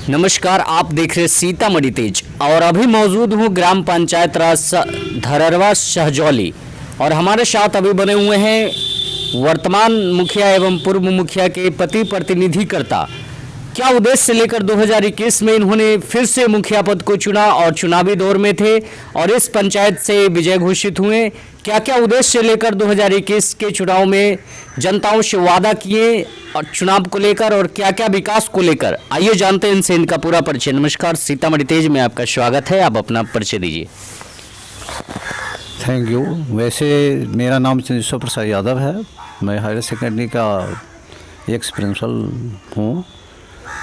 नमस्कार, आप देख रहे सीतामढ़ी तेज और अभी मौजूद हूँ ग्राम पंचायत राज धररवा सहजौली और हमारे साथ अभी बने हुए हैं वर्तमान मुखिया एवं पूर्व मुखिया के पति प्रतिनिधिकर्ता। क्या उद्देश्य से लेकर 2021 में इन्होंने फिर से मुखिया पद को चुना और चुनावी दौर में थे और इस पंचायत से विजय घोषित हुए। क्या क्या उद्देश्य लेकर 2021 के चुनाव में जनताओं से वादा किए और चुनाव को लेकर और क्या क्या विकास को लेकर, आइए जानते हैं इनसे इनका पूरा परिचय। नमस्कार, सीतामढ़ी तेज में आपका स्वागत है। आप अपना परिचय दीजिए। Thank you. वैसे मेरा नाम चंद्रेश्वर प्रसाद यादव है। मैं हायर सेकेंडरी का एक्स प्रिंसिपल हूँ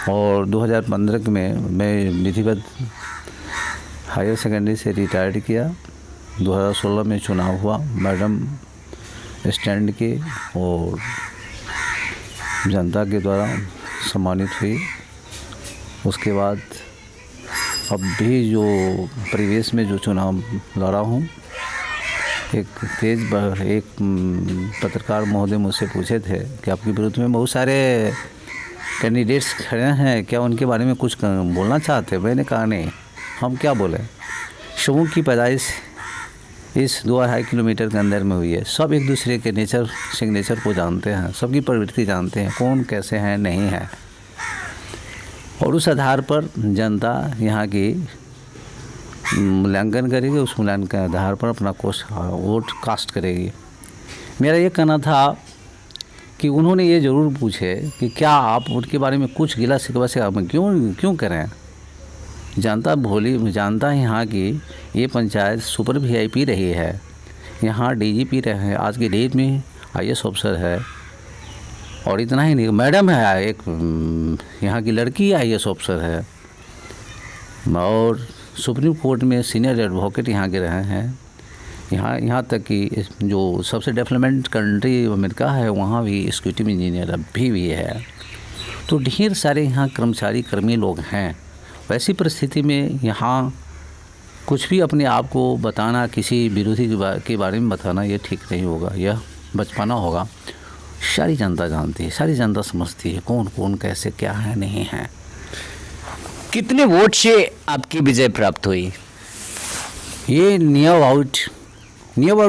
और 2015 में मैं विधिवत हायर सेकेंडरी से रिटायर्ड किया। 2016 में चुनाव हुआ, मैडम स्टैंड के और जनता के द्वारा सम्मानित हुई। उसके बाद अब भी जो परिवेश में जो चुनाव लड़ा हूँ, एक पत्रकार महोदय मुझसे पूछे थे कि आपके विरुद्ध में बहुत सारे कैंडिडेट्स खड़े हैं, क्या उनके बारे में कुछ बोलना चाहते हैं? मैंने कहा नहीं, हम क्या बोले। शुभों की पैदाइश इस 2-2.5 किलोमीटर के अंदर में हुई है। सब एक दूसरे के सिग्नेचर को जानते हैं, सबकी प्रवृत्ति जानते हैं, कौन कैसे हैं नहीं है, और उस आधार पर जनता यहाँ की मूल्यांकन करेगी। उस मूल्यांकन के आधार पर अपना वोट कास्ट करेगी। मेरा ये कहना था कि उन्होंने ये ज़रूर पूछे कि क्या आप उनके बारे में कुछ गिला शिकवा से आप क्यों करें। जानता यहाँ की ये पंचायत सुपर VIP रही है। यहाँ DGP रहे हैं, आज के डेट में IAS ऑफिसर है। और इतना ही नहीं, मैडम है, एक यहाँ की लड़की IAS ऑफिसर है और सुप्रीम कोर्ट में सीनियर एडवोकेट यहाँ के रहे हैं। यहाँ तक कि जो सबसे डेवलपमेंट कंट्री अमेरिका है, वहाँ भी एक्जीक्यूटिव इंजीनियर अभी भी है। तो ढेर सारे यहाँ कर्मी लोग हैं। वैसी परिस्थिति में यहाँ कुछ भी अपने आप को बताना, किसी विरोधी के बारे में बताना, ये ठीक नहीं होगा, यह बचपना होगा। सारी जनता जानती है, सारी जनता समझती है कौन कौन कैसे क्या है नहीं है। कितने वोट से आपकी विजय प्राप्त हुई? ये नियर आउट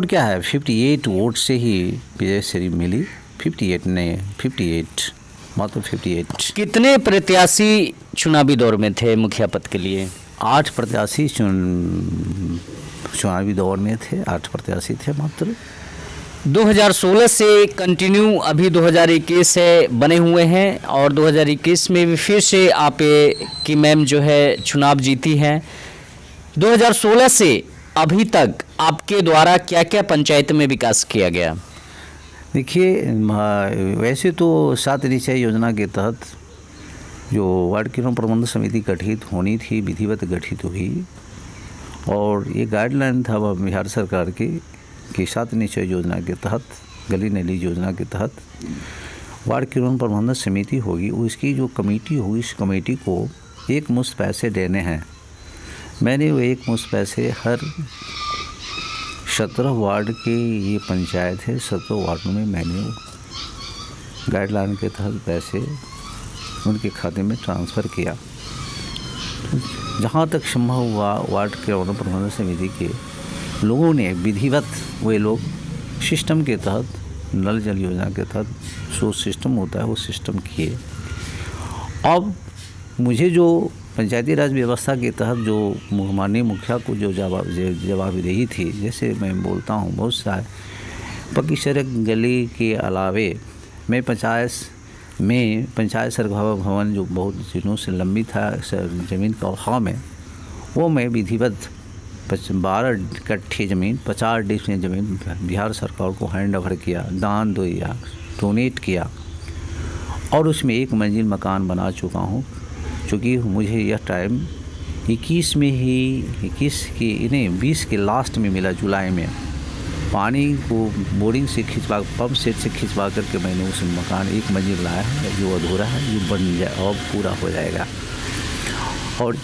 क्या है, 58 वोट से ही विजय श्री मिली। 58 मात्र 58। कितने प्रत्याशी चुनावी दौर में थे मुखिया पद के लिए? 8 प्रत्याशी चुनावी दौर में थे, 8 प्रत्याशी थे मात्र। 2016 से कंटिन्यू अभी 2021 से बने हुए हैं और 2021 में भी फिर से आप की मैम जो है चुनाव जीती हैं। 2016 से अभी तक आपके द्वारा क्या क्या पंचायत में विकास किया गया? देखिए, वैसे तो 7 निश्चय योजना के तहत जो वार्ड किरण प्रबंध समिति गठित होनी थी, विधिवत गठित हुई और ये गाइडलाइन था बिहार सरकार की कि 7 निश्चय योजना के तहत, गली नली योजना के तहत वार्ड किरण प्रबंधन समिति होगी। उसकी जो कमेटी होगी, इस कमेटी को एक मुश्त पैसे देने हैं। मैंने वो एक मुश्त पैसे हर 17 वार्ड के ये पंचायत है, 17 वार्ड में मैंने गाइडलाइन के तहत पैसे उनके खाते में ट्रांसफ़र किया। जहाँ तक संभव हुआ, वार्ड किरण प्रबंधन समिति के लोगों ने विधिवत, वे लोग सिस्टम के तहत, नल जल योजना के तहत जो सिस्टम होता है वो सिस्टम किए। अब मुझे जो पंचायती राज व्यवस्था के तहत जो माननीय मुखिया को जो जवाबदेही थी, जैसे मैं बोलता हूँ, बहुत सारे पक्की सड़क गली के अलावे मैं पंचायत सदभाव भवन जो बहुत दिनों से लंबी था ज़मीन का अभाव में, वो मैं विधिवत 12 कट्ठे ज़मीन, 50 डिसमिल ज़मीन बिहार सरकार को हैंड ओवर किया, दान दिया, डोनेट किया और उसमें 1 मंजिल मकान बना चुका हूँ। चूँकि मुझे यह टाइम 20 के लास्ट में मिला, जुलाई में। पानी को बोरिंग से पंप सेट से खिंचवा करके मैंने उस मकान 1 मंजिल लाया है, जो अधूरा है, जो बन जाए और पूरा हो जाएगा। और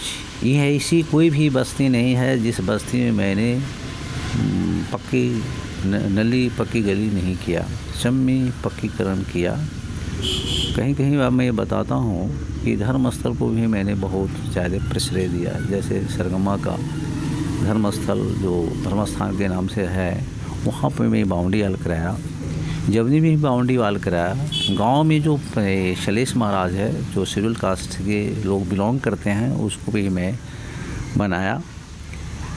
यह ऐसी कोई भी बस्ती नहीं है जिस बस्ती में मैंने पक्की नली पक्की गली नहीं किया, सब में पक्कीकरण किया। कहीं कहीं अब मैं ये बताता हूँ, कि धर्मस्थल को भी मैंने बहुत ज़्यादा प्रश्रय दिया। जैसे सरगमा का धर्मस्थल जो धर्मस्थान के नाम से है, वहाँ पे मैं बाउंड्री वाल कराया। जबनी भी बाउंड्री वाल कराया, गांव में जो शैलेश महाराज है, जो शेड्यूल कास्ट के लोग बिलोंग करते हैं, उसको भी मैं बनाया।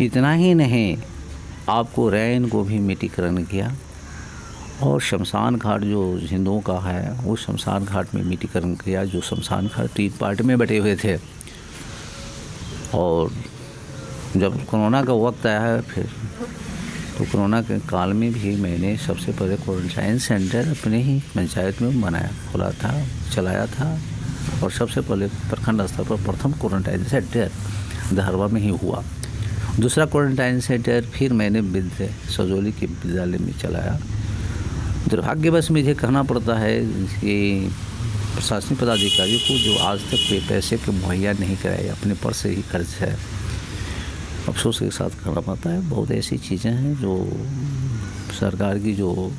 इतना ही नहीं, आपको रैन को भी मिट्टीकरण किया, और शमशान घाट जो हिंदुओं का है, वो शमशान घाट में मिट्टीकरण किया। जो शमशान घाट 3 पार्ट में बटे हुए थे। और जब कोरोना का वक्त आया है फिर, तो कोरोना के काल में भी मैंने सबसे पहले क्वारंटाइन सेंटर अपने ही पंचायत में बनाया, खोला था, चलाया था। और सबसे पहले प्रखंड स्तर पर प्रथम क्वारंटाइन सेंटर धरवा में ही हुआ। दूसरा क्वारंटाइन सेंटर फिर मैंने सजौली के विद्यालय में चलाया। दुर्भाग्यवश मुझे कहना पड़ता है कि प्रशासनिक पदाधिकारियों को जो आज तक कोई पैसे के मुहैया नहीं कराए, अपने पर से ही खर्च है। अफसोस के साथ कहना पड़ता है, बहुत ऐसी चीज़ें हैं जो सरकार की जो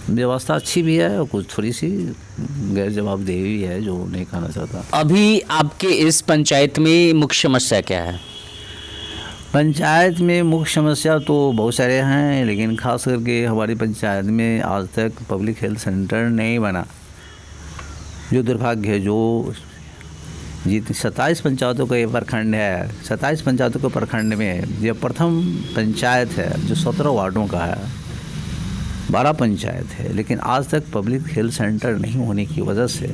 व्यवस्था अच्छी भी है और कुछ थोड़ी सी गैर जवाबदेही भी है, जो नहीं कहना चाहता। अभी आपके इस पंचायत में मुख्य समस्या क्या है? पंचायत में मुख्य समस्या तो बहुत सारे हैं, लेकिन खास करके हमारी पंचायत में आज तक पब्लिक हेल्थ सेंटर नहीं बना, जो दुर्भाग्य है। जो जितनी 27 पंचायतों का ये प्रखंड है, 27 पंचायतों के प्रखंड में ये प्रथम पंचायत है जो 17 वार्डों का है, 12 पंचायत है, लेकिन आज तक पब्लिक हेल्थ सेंटर नहीं होने की वजह से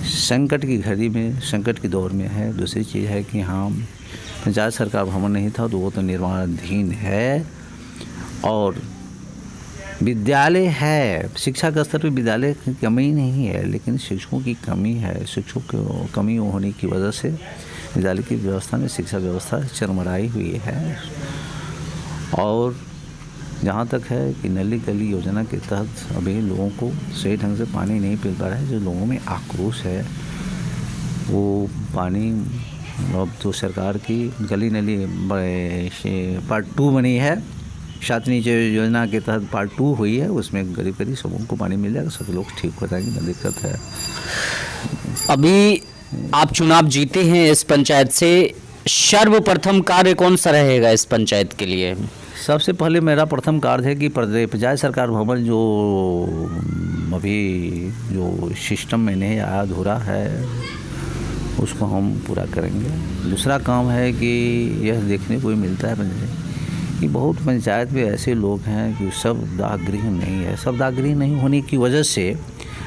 संकट की घड़ी में, संकट के दौर में है। दूसरी चीज़ है कि हाँ, पंचायत सरकार भवन नहीं था, तो वो तो निर्माणाधीन है। और विद्यालय है, शिक्षा के स्तर पर विद्यालय की कमी नहीं है, लेकिन शिक्षकों की कमी है। शिक्षकों की कमी होने की वजह से विद्यालय की व्यवस्था में शिक्षा व्यवस्था चरमराई हुई है। और जहाँ तक है कि नली गली योजना के तहत अभी लोगों को सही ढंग से पानी नहीं मिल पा रहा है। जो लोगों में आक्रोश है, वो पानी अब तो सरकार की गली नली पार्ट 2 बनी है, शातनी योजना के तहत पार्ट 2 हुई है, उसमें करीब करीब सबों को पानी मिल जाएगा, सब लोग ठीक हो जाएंगे, न दिक्कत है। अभी आप चुनाव जीते हैं इस पंचायत से, सर्वप्रथम कार्य कौन सा रहेगा इस पंचायत के लिए? सबसे पहले मेरा प्रथम कार्य है कि पंचायत सरकार भवन जो अभी जो सिस्टम में नहीं आया, अधूरा है, उसको हम पूरा करेंगे। दूसरा काम है कि यह देखने को मिलता है कि बहुत पंचायत में ऐसे लोग हैं कि सब दाहगृह नहीं है। सब दाहगृह नहीं होने की वजह से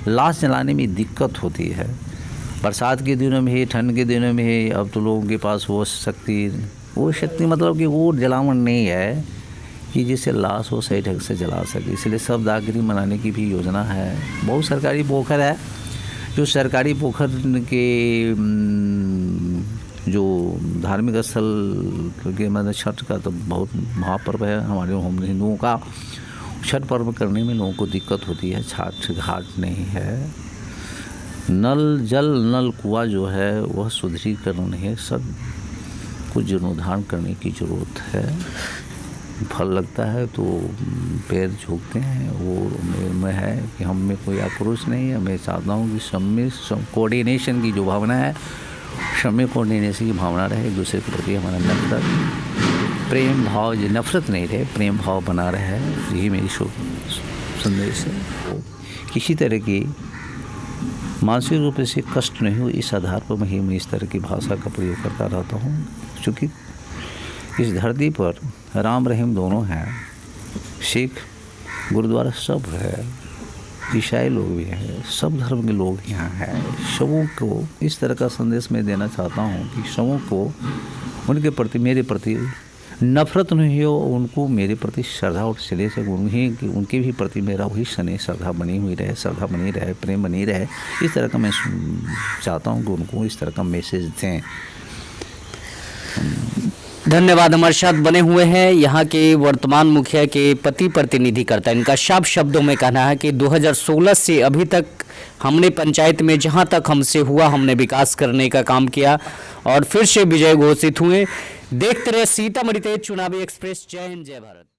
लाश जलाने में दिक्कत होती है। बरसात के दिनों में ही, ठंड के दिनों में ही, अब तो लोगों के पास वो शक्ति मतलब कि वो जलावन नहीं है कि जिससे लाश वो सही ढंग से जला सके। इसलिए सब दाहगृह मनाने की भी योजना है। बहुत सरकारी पोखर है, जो सरकारी पोखर के जो धार्मिक स्थल के मतलब छठ का तो बहुत महापर्व है हमारे हिंदुओं का। छठ पर्व करने में लोगों को दिक्कत होती है, छठ घाट नहीं है, नल कुआं जो है वह सुदृढ़ीकरण है, सब कुछ जीर्णोद्धार करने की ज़रूरत है। फल लगता है तो पैर झुकते हैं, वो में है कि हम में कोई आक्रोश नहीं है। मैं चाहता हूँ कि सब में कोऑर्डिनेशन की जो भावना है, सब में कोऑर्डिनेशन की भावना रहे, एक दूसरे के प्रति हमारा नफरत प्रेम भाव, जो नफरत नहीं रहे, प्रेम भाव बना रहे, यही मेरी शुभ संदेश है। किसी तरह की मानसिक रूप से कष्ट नहीं हो, इस आधार पर मैं इस तरह की भाषा का प्रयोग करता रहता हूँ। क्योंकि इस धरती पर राम रहीम दोनों हैं, सिख गुरुद्वारा सब है, ईसाई लोग भी हैं, सब धर्म के लोग यहाँ हैं। सबों को इस तरह का संदेश मैं देना चाहता हूँ कि सबों को उनके प्रति, मेरे प्रति नफरत नहीं हो, उनको मेरे प्रति श्रद्धा और स्नेह से उनके भी प्रति मेरा वही स्नेह श्रद्धा बनी हुई रहे, श्रद्धा बनी रहे, प्रेम बनी रहे। इस तरह का मैं चाहता हूँ कि उनको इस तरह का मैसेज दें। धन्यवाद। हमारे साथ बने हुए हैं यहाँ के वर्तमान मुखिया के पति प्रतिनिधि करता है। इनका साफ शब्दों में कहना है कि 2016 से अभी तक हमने पंचायत में जहाँ तक हमसे हुआ हमने विकास करने का काम किया और फिर से विजय घोषित हुए। देखते रहे सीतामढ़ी तेज चुनावी एक्सप्रेस। जय हिंद, जय भारत।